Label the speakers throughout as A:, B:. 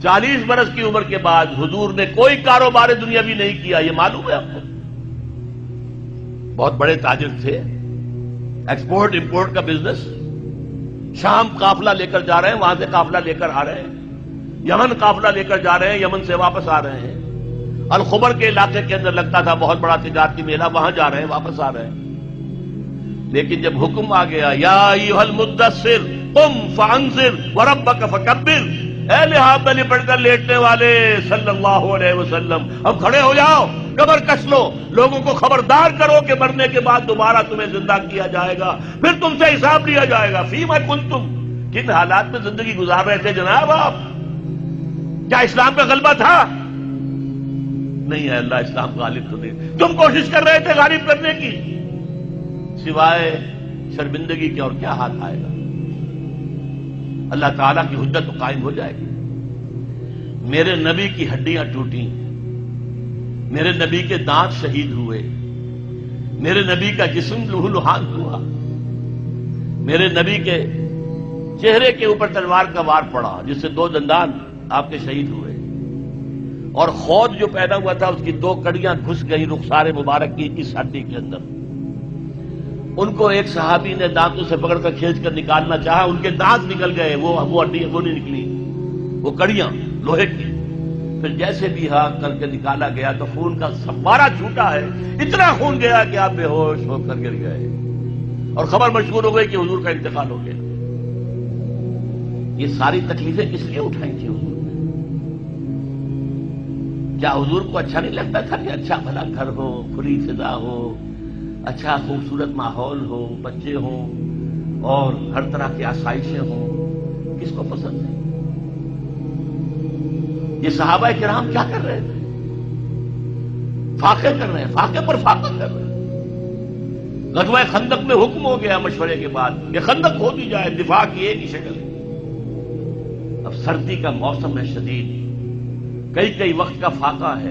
A: 40 برس کی عمر کے بعد حضور نے کوئی کاروبار دنیاوی نہیں کیا، یہ معلوم ہے آپ کو؟ بہت بڑے تاجر تھے، ایکسپورٹ امپورٹ کا بزنس، شام قافلہ لے کر جا رہے ہیں، وہاں سے قافلہ لے کر آ رہے ہیں، یمن قافلہ لے کر جا رہے ہیں، یمن سے واپس آ رہے ہیں، الخبر کے علاقے کے اندر لگتا تھا بہت بڑا تجارتی میلہ، وہاں جا رہے ہیں، واپس آ رہے ہیں۔ لیکن جب حکم آ گیا یا ایھا المدثر قم فانذر وربک فکبر، اے لحاف میں لپٹ کر لیٹنے والے صلی اللہ علیہ وسلم، اب کھڑے ہو جاؤ، کمر کس لو، لوگوں کو خبردار کرو کہ مرنے کے بعد دوبارہ تمہیں زندہ کیا جائے گا، پھر تم سے حساب لیا جائے گا۔ فیما کنتم، کن حالات میں زندگی گزار رہے تھے جناب آپ؟ کیا اسلام پہ غلبہ تھا؟ نہیں ہے اللہ، اسلام غالب تو نہیں، تم کوشش کر رہے تھے غالب کرنے کی، سوائے شرمندگی کے اور کیا ہاتھ آئے گا؟ اللہ تعالیٰ کی حجت تو قائم ہو جائے گی۔ میرے نبی کی ہڈیاں ٹوٹیں، میرے نبی کے دانت شہید ہوئے، میرے نبی کا جسم لہو لہان ہوا، میرے نبی کے چہرے کے اوپر تلوار کا وار پڑا جس سے 2 دندان آپ کے شہید ہوئے، اور خود جو پیدا ہوا تھا اس کی 2 کڑیاں گھس گئی رخسار مبارک کی اس ہڈی کے اندر۔ ان کو ایک صحابی نے دانتوں سے پکڑ کر کھینچ کر نکالنا چاہا، ان کے دانت نکل گئے، وہ ہڈی وہ نہیں نکلی، وہ کڑیاں لوہے کی۔ پھر جیسے بھی ہاں کر کے نکالا گیا تو خون کا فوارہ چھوٹا ہے، اتنا خون گیا کہ آپ بے ہوش ہو کر گر گئے، اور خبر مشہور ہو گئی کہ حضور کا انتقال ہو گیا۔ یہ ساری تکلیفیں کس لیے اٹھائی تھی حضور نے؟ کیا حضور کو اچھا نہیں لگتا تھا کہ اچھا بھلا گھر ہو، کھلی فضا ہو، اچھا خوبصورت ماحول ہو، بچے ہوں اور ہر طرح کی آسائشیں ہوں؟ کس کو پسند ہے؟ یہ صحابہ کرام کیا کر رہے تھے؟ فاقے کر رہے ہیں، فاقے پر فاقہ کر رہے ہیں۔ غزوہ خندق میں حکم ہو گیا مشورے کے بعد کہ خندق کھود دی جائے، دفاع کی ایک ہی شکل ہے۔ اب سردی کا موسم ہے شدید، کئی وقت کا فاقہ ہے،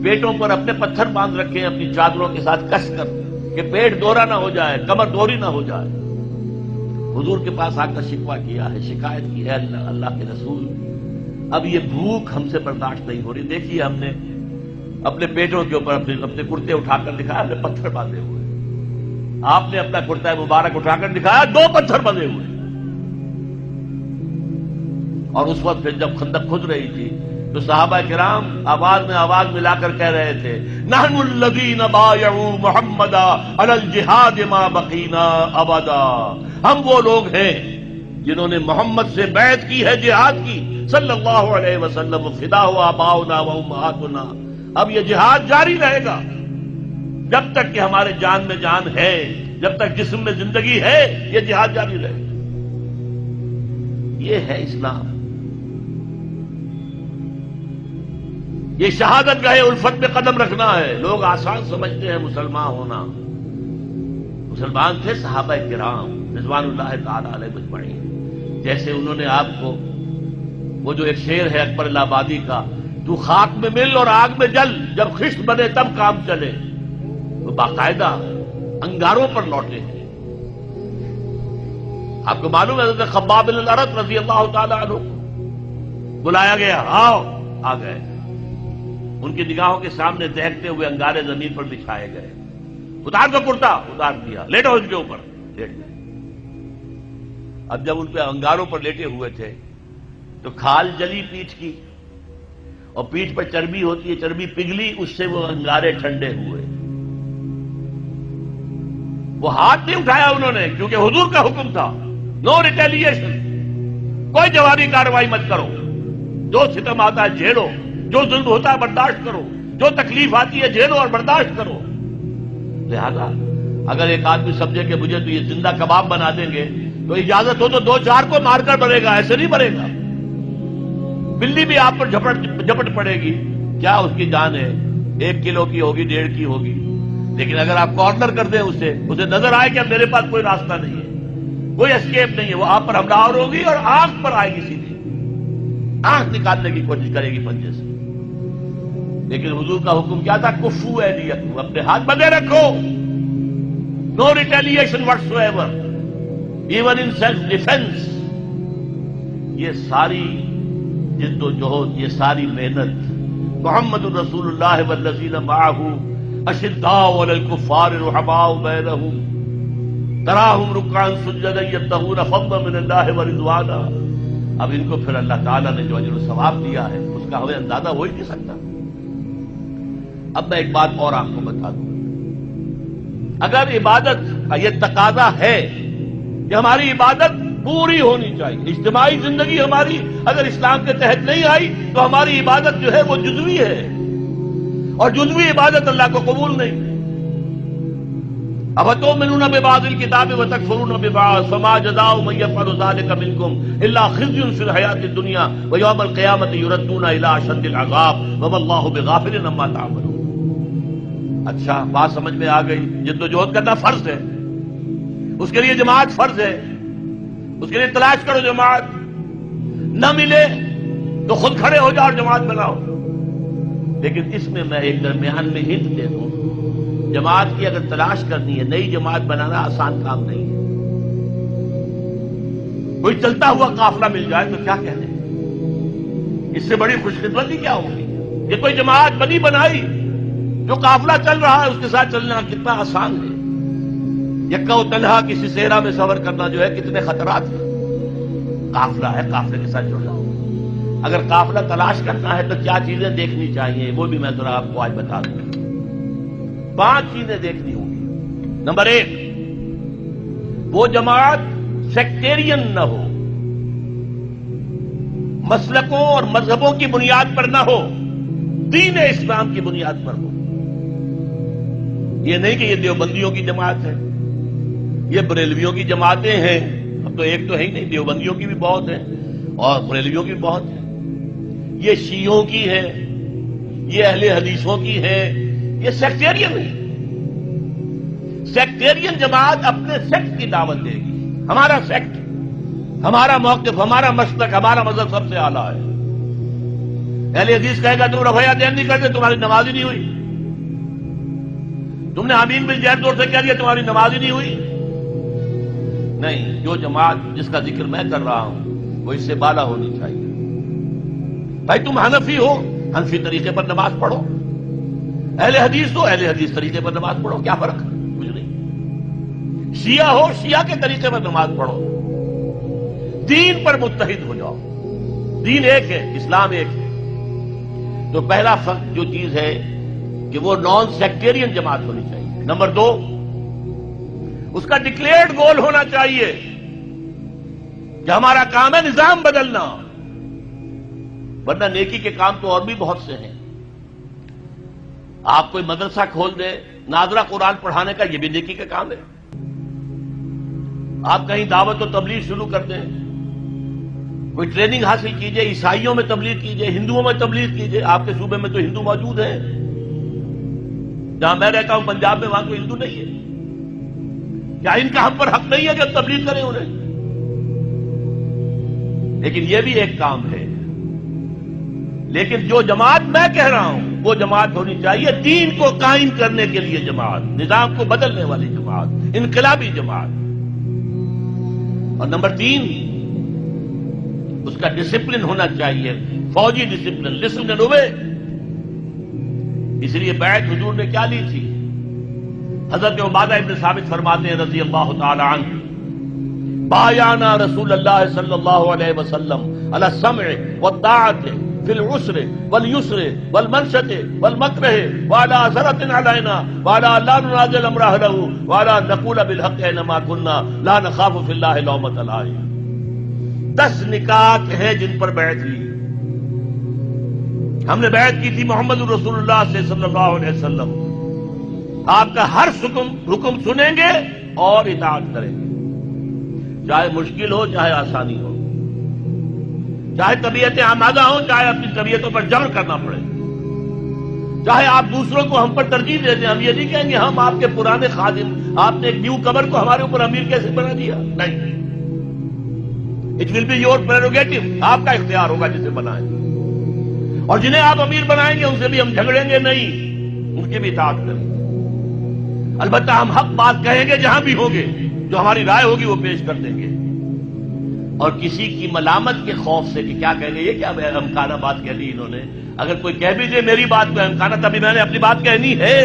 A: پیٹوں پر اپنے پتھر باندھ رکھے ہیں اپنی چادروں کے ساتھ کس کر کہ پیٹ دورا نہ ہو جائے، کمر دوری نہ ہو جائے۔ حضور کے پاس آ کر شکوہ کیا ہے، شکایت کی ہے، اللہ کے رسول اب یہ بھوک ہم سے برداشت نہیں ہو رہی، دیکھیے ہم نے اپنے پیٹوں کے اوپر اپنے کرتے اٹھا کر دکھایا، ہم نے پتھر باندھے ہوئے، آپ نے اپنا کرتا مبارک اٹھا کر دکھایا، 2 پتھر بندھے ہوئے۔ اور اس وقت پھر جب خندق کھد رہی تھی تو صحابہ کرام آواز میں آواز ملا کر کہہ رہے تھے نحن الذین بایعوا محمدا علی الجہاد ما بقینا ابدا، ہم وہ لوگ ہیں جنہوں نے محمد سے بیعت کی ہے جہاد کی صلی اللہ علیہ وسلم، فدا ہوا آباؤنا و امہاتنا، اب یہ جہاد جاری رہے گا جب تک کہ ہمارے جان میں جان ہے، جب تک جسم میں زندگی ہے، یہ جہاد جاری رہے گا۔ یہ ہے اسلام، یہ شہادت گاہ الفت میں قدم رکھنا ہے۔ لوگ آسان سمجھتے ہیں مسلمان ہونا، مسلمان تھے صحابہ کرام رضوان اللہ تعالی علیہ مجمعین، جیسے انہوں نے آپ کو وہ جو ایک شعر ہے اکبر الہآبادی کا، تو خاک میں مل اور آگ میں جل، جب خشت بنے تب کام چلے، وہ باقاعدہ انگاروں پر لوٹے ہیں۔ آپ کو معلوم ہے حضرت خباب بن الارت رضی اللہ تعالی عنہ بلایا گیا، آؤ، آ گئے، ان کی نگاہوں کے سامنے دہکتے ہوئے انگارے زمین پر بچھائے گئے، اتار دو کرتا، اتار دیا، لیٹو ان کے اوپر، لیٹ گئے۔ اب جب ان پہ انگاروں پر لیٹے ہوئے تھے تو کھال جلی پیٹھ کی، اور پیٹھ پر چربی ہوتی ہے، چربی پگھلی، اس سے وہ انگارے ٹھنڈے ہوئے۔ وہ ہاتھ نہیں اٹھایا انہوں نے، کیونکہ حضور کا حکم تھا نو ریٹیلیشن، کوئی جوابی کارروائی مت کرو، جو ستم آتا ہے جھیلو، جو ظلم ہوتا ہے برداشت کرو، جو تکلیف آتی ہے جھیلو اور برداشت کرو۔ لہذا اگر ایک آدمی سمجھے کہ مجھے تو یہ زندہ کباب بنا دیں گے تو اجازت ہو تو 2-4 کو مار کر مرے گا، ایسے نہیں مرے گا۔ بلی بھی آپ پر جھپٹ پڑے گی، کیا اس کی جان ہے؟ 1 کلو کی ہوگی، 1.5 کی ہوگی، لیکن اگر آپ کارنر کر دیں اسے نظر آئے کہ اب میرے پاس کوئی راستہ نہیں ہے، کوئی اسکیپ نہیں ہے، وہ آپ پر حملہ آور ہوگی اور آنکھ پر آئے گی، سیدھی آنکھ نکالنے کی کوشش کرے گی پنجے سے۔ لیکن حضور کا حکم کیا تھا؟ کفو ایدیکم، اپنے ہاتھ بندھے رکھو، نو retaliation what's ever, even in self defence. یہ ساری جد و جہد، یہ ساری محنت، محمد رسول اللہ والذین معہ اشداء علی الکفار رحماء بینہم تراہم رکعا سجدا یبتغون فضلا من اللہ ورضوانا. اب ان کو پھر اللہ تعالیٰ نے جو اجر و ثواب دیا ہے اس کا ہمیں اندازہ ہو ہی نہیں سکتا. اب میں ایک بات اور آپ کو بتا دوں، اگر عبادت کا یہ تقاضا ہے کہ ہماری عبادت پوری ہونی چاہیے، اجتماعی زندگی ہماری اگر اسلام کے تحت نہیں آئی تو ہماری عبادت جو ہے وہ جزوی ہے، اور جزوی عبادت اللہ کو قبول نہیں. افتؤمنون ببعض الکتاب وتکفرون ببعض فما جزاء من یفعل ذلک منکم الا خزی فی الحیاۃ الدنیا ویوم القیامۃ یردون الی اشد العذاب وما اللہ بغافل عما تعملون. اچھا بات سمجھ میں آ گئی. جد و جہد کرنا فرض ہے، اس کے لیے جماعت فرض ہے، اس کے لیے تلاش کرو جماعت، نہ ملے تو خود کھڑے ہو جاؤ اور جماعت بناؤ. لیکن اس میں میں ایک درمیان میں ہنٹ دے دوں، جماعت کی اگر تلاش کرنی ہے، نئی جماعت بنانا آسان کام نہیں ہے. کوئی چلتا ہوا قافلہ مل جائے تو کیا کہنے، اس سے بڑی خوش قسمتی کیا ہوگی. یہ کوئی جماعت بنی بنائی، جو قافلہ چل رہا ہے اس کے ساتھ چلنا کتنا آسان ہے. یکا و تنہا کسی صحرا میں سفر کرنا جو ہے کتنے خطرات ہیں. قافلہ ہے، قافلے کے ساتھ جڑنا. اگر قافلہ تلاش کرنا ہے تو کیا چیزیں دیکھنی چاہیے وہ بھی میں ذرا آپ کو آج بتا دوں. 5 چیزیں دیکھنی ہوں گی. نمبر 1، وہ جماعت سیکٹیرین نہ ہو، مسلکوں اور مذہبوں کی بنیاد پر نہ ہو، دین اسلام کی بنیاد پر ہو. یہ نہیں کہ یہ دیوبندیوں کی جماعت ہے، یہ بریلویوں کی جماعتیں ہیں. اب تو ایک تو ہے ہی نہیں، دیوبندیوں کی بھی بہت ہیں اور بریلویوں کی بھی بہت ہیں. یہ شیعوں کی ہے، یہ اہل حدیثوں کی ہے، یہ سیکٹیرین ہے. سیکٹیرین جماعت اپنے سیکٹ کی دعوت دے گی. ہمارا سیکٹ، ہمارا موقف، ہمارا مسلک، ہمارا مذہب سب سے اعلیٰ ہے. اہل حدیث کہے گا تم رفع دین نہیں کرتے، تمہاری نماز ہی نہیں ہوئی. تم نے آمین بالجہر زور سے کہہ دیا، تمہاری نماز ہی نہیں ہوئی. نہیں، جو جماعت جس کا ذکر میں کر رہا ہوں وہ اس سے بالا ہونی چاہیے. بھائی تم حنفی ہو، حنفی طریقے پر نماز پڑھو. اہل حدیث ہو، اہل حدیث طریقے پر نماز پڑھو. کیا فرق ہے؟ کچھ نہیں. شیعہ ہو، شیعہ کے طریقے پر نماز پڑھو. دین پر متحد ہو جاؤ. دین ایک ہے، اسلام ایک ہے. تو پہلا فرق جو چیز ہے کہ وہ نان سیکٹیرین جماعت ہونی چاہیے. نمبر 2، اس کا ڈکلیئرڈ گول ہونا چاہیے کہ ہمارا کام ہے نظام بدلنا. ورنہ نیکی کے کام تو اور بھی بہت سے ہیں. آپ کوئی مدرسہ کھول دیں، ناظرہ قرآن پڑھانے کا، یہ بھی نیکی کا کام ہے. آپ کہیں دعوت و تبلیغ شروع کر دیں، کوئی ٹریننگ حاصل کیجئے، عیسائیوں میں تبلیغ کیجئے، ہندوؤں میں تبلیغ کیجئے. آپ کے صوبے میں تو ہندو موجود ہیں، جہاں میں رہتا ہوں پنجاب میں، وہاں کوئی ہندو نہیں ہے. کیا ان کا ہم پر حق نہیں ہے کہ تبلیغ کریں انہیں؟ لیکن یہ بھی ایک کام ہے. لیکن جو جماعت میں کہہ رہا ہوں وہ جماعت ہونی چاہیے دین کو قائم کرنے کے لیے جماعت، نظام کو بدلنے والی جماعت، انقلابی جماعت. اور نمبر 3، اس کا ڈسپلن ہونا چاہیے، فوجی ڈسپلن، لسن اینڈ اوبے. اس لیے بیعت حضور نے کیا لی تھی؟ حضرت عبادہ ابن ثابت فرماتے ہیں رضی اللہ تعالی عنہ، بایعنا رسول اللہ صلی اللہ علیہ وسلم علی السمع والطاعۃ فی العسر والیسر والمنشط والمکرہ وعلی اثرۃ علینا وعلی لا ننازل امرہ لہ وعلی نقول بالحق اینما کنا لا نخاف فی اللہ لومۃ لائم. 10 نکات ہیں جن پر بیعت لی. ہم نے بیعت کی تھی محمد رسول اللہ سے صلی اللہ علیہ وسلم. آپ کا ہر حکم سنیں گے اور اطاعت کریں گے، چاہے مشکل ہو چاہے آسانی ہو، چاہے طبیعتیں آمادہ ہوں چاہے اپنی طبیعتوں پر جبر کرنا پڑے، چاہے آپ دوسروں کو ہم پر ترجیح دے دیں. ہم یہ نہیں کہیں گے ہم آپ کے پرانے خادم، آپ نے ایک نیو کمر کو ہمارے اوپر امیر کیسے بنا دیا. نہیں، it will be your prerogative. آپ کا اختیار ہوگا جسے بنائیں، اور جنہیں آپ امیر بنائیں گے ان سے بھی ہم جھگڑیں گے نہیں، ان کی بھی اطاعت کریں گے. البتہ ہم حق بات کہیں گے جہاں بھی ہوں گے، جو ہماری رائے ہوگی وہ پیش کر دیں گے. اور کسی کی ملامت کے خوف سے کہ کیا کہیں گے، یہ کیا احمقانہ بات کہہ لی انہوں نے، اگر کوئی کہہ بھی دے میری بات کو احمقانہ، تبھی میں نے اپنی بات کہنی ہے،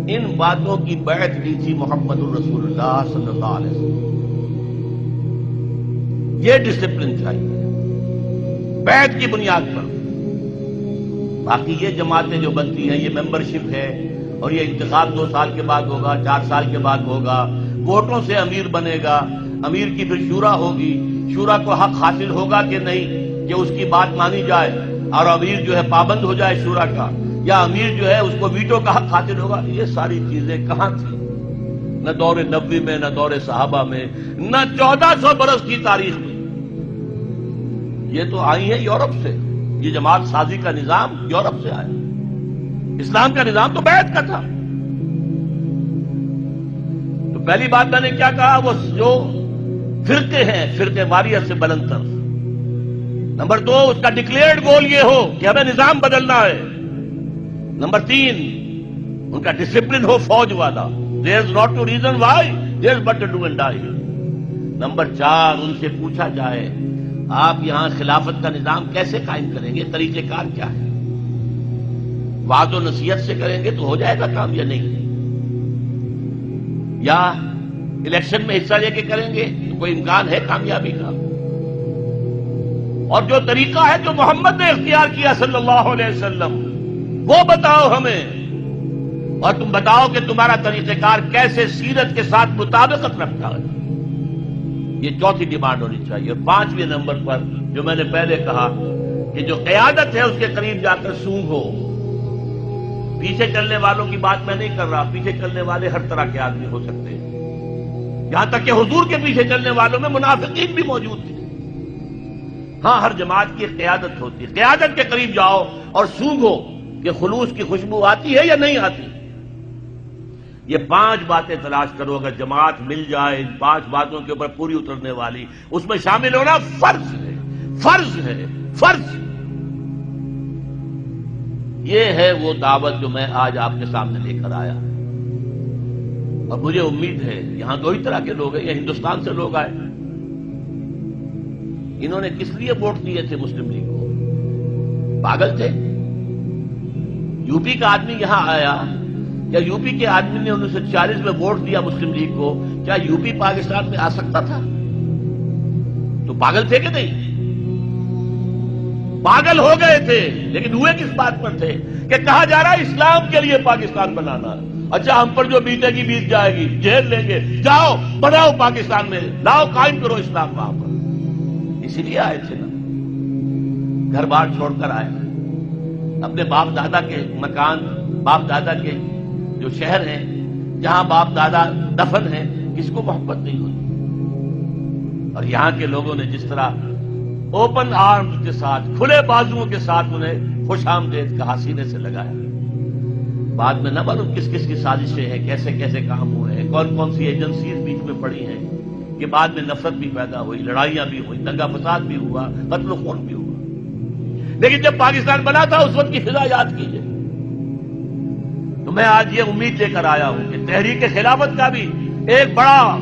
A: ان باتوں کی بیعت لی تھی محمد الرسول اللہ صلی اللہ علیہ وسلم۔ یہ ڈسپلن چاہیے بیعت کی بنیاد پر۔ باقی یہ جماعتیں جو بنتی ہیں، یہ ممبرشپ ہے، اور یہ انتخاب 2 سال کے بعد ہوگا، 4 سال کے بعد ہوگا، ووٹوں سے امیر بنے گا، امیر کی پھر شورا ہوگی، شورا کو حق حاصل ہوگا کہ نہیں کہ اس کی بات مانی جائے اور امیر جو ہے پابند ہو جائے شورا کا، یا امیر جو ہے اس کو ویٹو کا حق حاصل ہوگا۔ یہ ساری چیزیں کہاں تھیں؟ نہ دور نبوی میں، نہ دور صحابہ میں، نہ 1400 برس کی تاریخ میں۔ یہ تو آئی ہے یورپ سے، یہ جماعت سازی کا نظام یورپ سے آیا، اسلام کا نظام تو بیعت کا تھا۔ تو پہلی بات میں نے کیا کہا، وہ جو فرقے ہیں، فرقے واریت سے بلند تر۔ نمبر 2، اس کا ڈکلیئرڈ گول یہ ہو کہ ہمیں نظام بدلنا ہے۔ نمبر 3، ان کا ڈسپلن ہو فوج والا، there is not to reason why, there is but to do and die۔ Number 4، ان سے پوچھا جائے آپ یہاں خلافت کا نظام کیسے قائم کریں گے، طریقہ کار کیا ہے؟ وعد و نصیحت سے کریں گے تو ہو جائے گا کام یا نہیں؟ یا الیکشن میں حصہ لے کے کریں گے تو کوئی امکان ہے کامیابی کا؟ اور جو طریقہ ہے جو محمد نے اختیار کیا صلی اللہ علیہ وسلم، وہ بتاؤ ہمیں، اور تم بتاؤ کہ تمہارا طریقہ کار کیسے سیرت کے ساتھ مطابقت رکھتا ہے۔ یہ چوتھی ڈیمانڈ ہونی چاہیے۔ اور 5ویں نمبر پر جو میں نے پہلے کہا کہ جو قیادت ہے اس کے قریب جا کر سونگ ہو۔ پیچھے چلنے والوں کی بات میں نہیں کر رہا، پیچھے چلنے والے ہر طرح کے آدمی ہو سکتے ہیں، یہاں تک کہ حضور کے پیچھے چلنے والوں میں منافقین بھی موجود تھے۔ ہاں، ہر جماعت کی قیادت ہوتی ہے، قیادت کے قریب جاؤ اور سونگو کہ خلوص کی خوشبو آتی ہے یا نہیں آتی۔ یہ 5 باتیں تلاش کرو، اگر جماعت مل جائے ان 5 باتوں کے اوپر پوری اترنے والی، اس میں شامل ہونا فرض ہے، فرض ہے، فرض۔ یہ ہے وہ دعوت جو میں آج آپ کے سامنے لے کر آیا، اور مجھے امید ہے یہاں 2 ہی طرح کے لوگ ہیں، یہ ہندوستان سے لوگ آئے۔ انہوں نے کس لیے ووٹ دیے تھے مسلم لیگ کو؟ پاگل تھے؟ یو پی کا آدمی یہاں آیا، کیا یو پی کے آدمی نے 1940 میں ووٹ دیا مسلم لیگ کو، کیا یو پی پاکستان میں آ سکتا تھا؟ تو پاگل تھے کہ نہیں؟ پاگل ہو گئے تھے، لیکن ہوئے کس بات پر تھے کہ کہا جا رہا ہے اسلام کے لیے پاکستان بنانا ہے۔ اچھا، ہم پر جو بیتے گی بیت جائے گی، جیل لیں گے، جاؤ بناؤ پاکستان میں، لاؤ قائم کرو اسلام وہاں پر۔ اسی لیے آئے تھے نا، گھر بار چھوڑ کر آئے، اپنے باپ دادا کے مکان، باپ دادا کے جو شہر ہیں جہاں باپ دادا دفن ہیں، کس کو محبت نہیں ہوئی؟ اور یہاں کے لوگوں نے جس طرح اوپن آرمز کے ساتھ، کھلے بازوؤں کے ساتھ انہیں خوش آمدید کہا، سینے سے لگایا۔ بعد میں نہ معلوم کس کس کی سازشیں ہیں، کیسے کیسے کام ہوئے ہیں، کون کون سی ایجنسیز بیچ میں پڑی ہیں، کہ بعد میں نفرت بھی پیدا ہوئی، لڑائیاں بھی ہوئی، دنگا فساد بھی ہوا، قتل و خون بھی ہوا۔ لیکن جب پاکستان بنا تھا اس وقت کی فضا یاد کیجئے۔ تو میں آج یہ امید لے کر آیا ہوں کہ تحریک خلافت کا بھی ایک بڑا